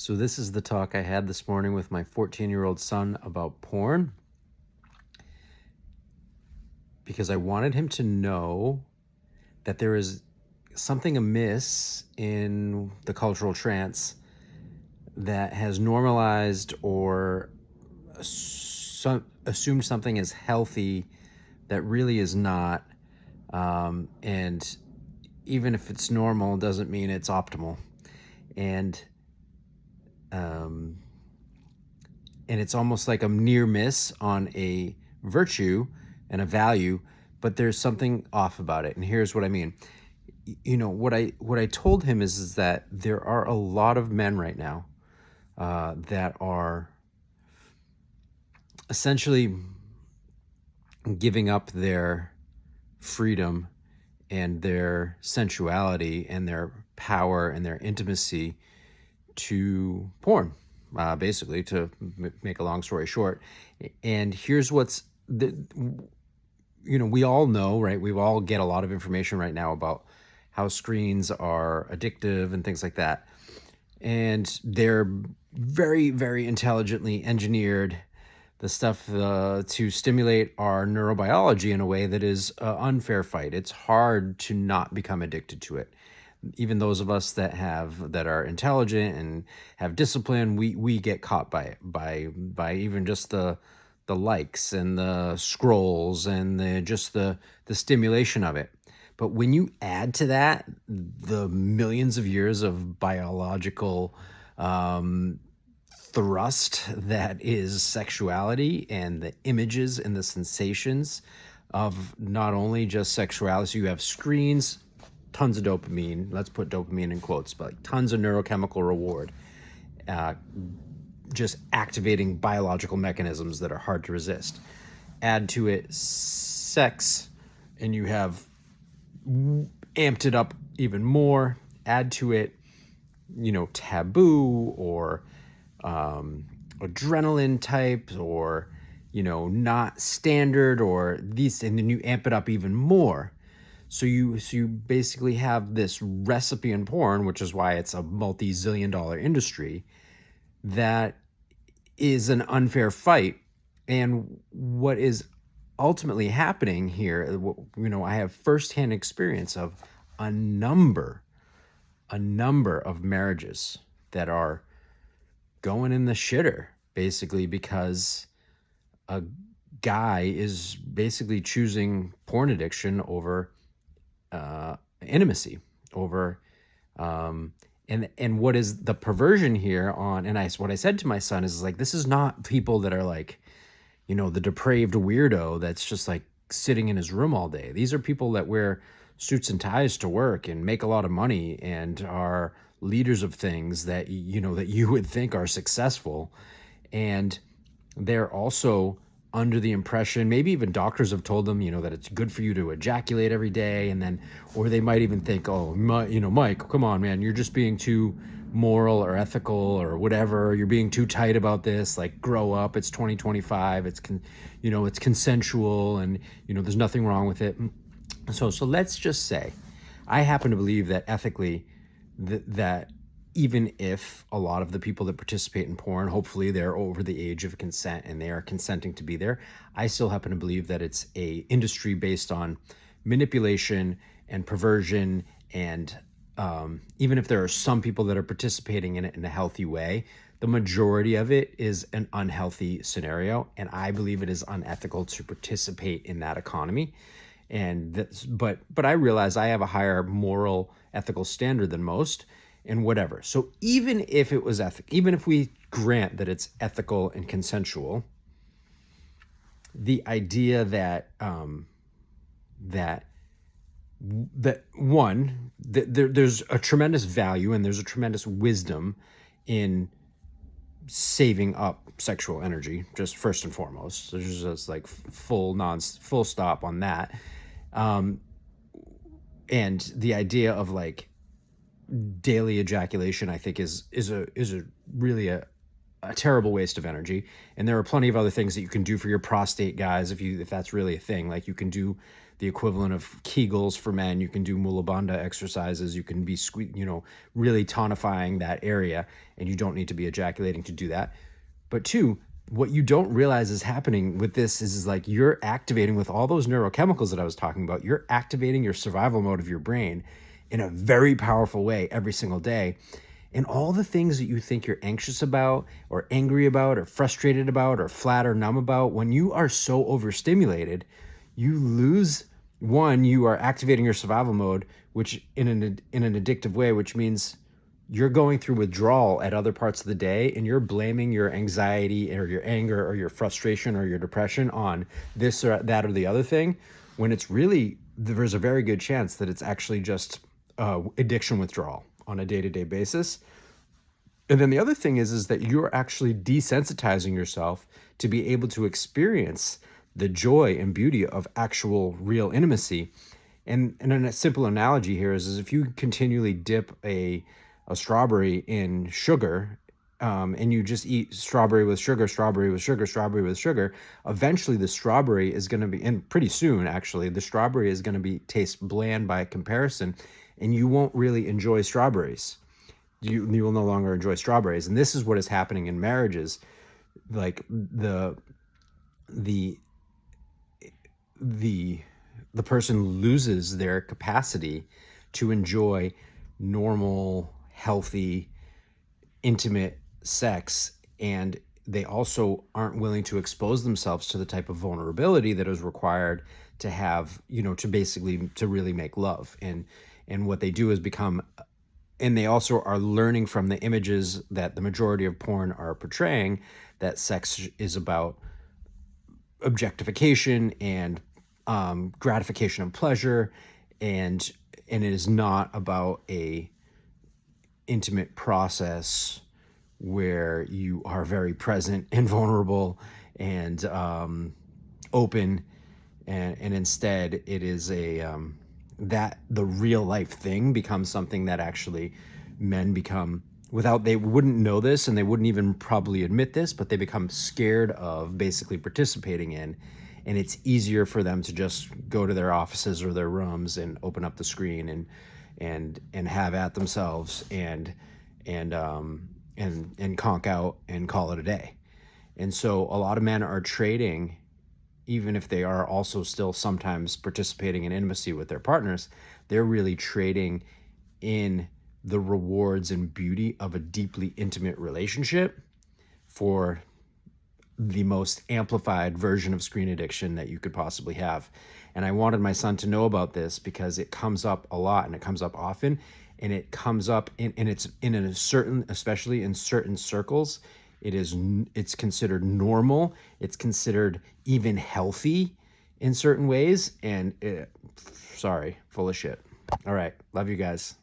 So this is the talk I had this morning with my 14-year-old son about porn because I wanted him to know that there is something amiss in the cultural trance that has normalized or assumed something as healthy that really is not. And even if it's normal, doesn't mean it's optimal. And it's almost like a near miss on a virtue and a value, but there's something off about it. And here's what I mean. What I told him is that there are a lot of men right now that are essentially giving up their freedom and their sensuality and their power and their intimacy to porn, basically, to make a long story short. And here's we all know, right? We all get a lot of information right now about how screens are addictive and things like that. And they're very, very intelligently engineered, the stuff to stimulate our neurobiology in a way that is an unfair fight. It's hard to not become addicted to it. Even those of us that are intelligent and have discipline, we get caught by it, by even just the likes and the scrolls and the stimulation of it. But when you add to that the millions of years of biological thrust that is sexuality, and the images and the sensations of not only just sexuality, so you have screens, tons of dopamine, let's put dopamine in quotes, but like tons of neurochemical reward, just activating biological mechanisms that are hard to resist. Add to it sex, and you have amped it up even more. Add to it, taboo or adrenaline types, or not standard, or these, and then you amp it up even more. So you basically have this recipe in porn, which is why it's a multi-zillion-dollar industry, that is an unfair fight. And what is ultimately happening here, I have firsthand experience of a number of marriages that are going in the shitter, basically because a guy is basically choosing porn addiction over intimacy, over and what is the perversion here on, and what I said to my son is like, this is not people that are like, the depraved weirdo that's just like sitting in his room all day. These are people that wear suits and ties to work and make a lot of money and are leaders of things that that you would think are successful. And they're also under the impression, maybe even doctors have told them, that it's good for you to ejaculate every day. And then, or they might even think, oh, Mike, come on, man, you're just being too moral or ethical or whatever. You're being too tight about this. Like, grow up. It's 2025. It's consensual, and there's nothing wrong with it. So let's just say, I happen to believe that ethically, that even if a lot of the people that participate in porn, hopefully they're over the age of consent and they are consenting to be there, I still happen to believe that it's a industry based on manipulation and perversion. And even if there are some people that are participating in it in a healthy way, the majority of it is an unhealthy scenario. And I believe it is unethical to participate in that economy. And but I realize I have a higher moral, ethical standard than most, and whatever. So even if it was even if we grant that it's ethical and consensual, the idea that there's a tremendous value and there's a tremendous wisdom in saving up sexual energy, just first and foremost. So there's just like full stop on that. And the idea of like daily ejaculation, I think is really a a terrible waste of energy. And there are plenty of other things that you can do for your prostate, guys, if that's really a thing. Like, you can do the equivalent of Kegels for men. You can do Mula Bandha exercises. You can be really tonifying that area, and you don't need to be ejaculating to do that. But two, what you don't realize is happening with this is like, you're activating with all those neurochemicals that I was talking about. You're activating your survival mode of your brain in a very powerful way every single day. And all the things that you think you're anxious about or angry about or frustrated about or flat or numb about, when you are so overstimulated, you lose, one, you are activating your survival mode, which in an addictive way, which means you're going through withdrawal at other parts of the day, and you're blaming your anxiety or your anger or your frustration or your depression on this or that or the other thing, when it's really, there's a very good chance that it's actually just addiction withdrawal on a day-to-day basis. And then the other thing is that you're actually desensitizing yourself to be able to experience the joy and beauty of actual real intimacy. And a simple analogy here is if you continually dip a strawberry in sugar, and you just eat strawberry with sugar, strawberry with sugar, strawberry with sugar, eventually the strawberry is going to be, and pretty soon actually, the strawberry is going to taste bland by comparison, and you won't really enjoy strawberries. You will no longer enjoy strawberries. And this is what is happening in marriages. Like, the person loses their capacity to enjoy normal, healthy, intimate sex, and they also aren't willing to expose themselves to the type of vulnerability that is required to have, to really make love. And what they do is become, and they also are learning from the images that the majority of porn are portraying, that sex is about objectification and gratification and pleasure, and it is not about a intimate process where you are very present and vulnerable and open, and instead it is that the real life thing becomes something that actually men become, they wouldn't know this, and they wouldn't even probably admit this, but they become scared of basically participating in. And it's easier for them to just go to their offices or their rooms and open up the screen and have at themselves and conk out and call it a day. And so a lot of men are trading, even if they are also still sometimes participating in intimacy with their partners, they're really trading in the rewards and beauty of a deeply intimate relationship for the most amplified version of screen addiction that you could possibly have. And I wanted my son to know about this because it comes up a lot, and it comes up often, and it comes up especially in certain circles, it's considered normal. It's considered even healthy in certain ways. And sorry, full of shit. All right. Love you guys.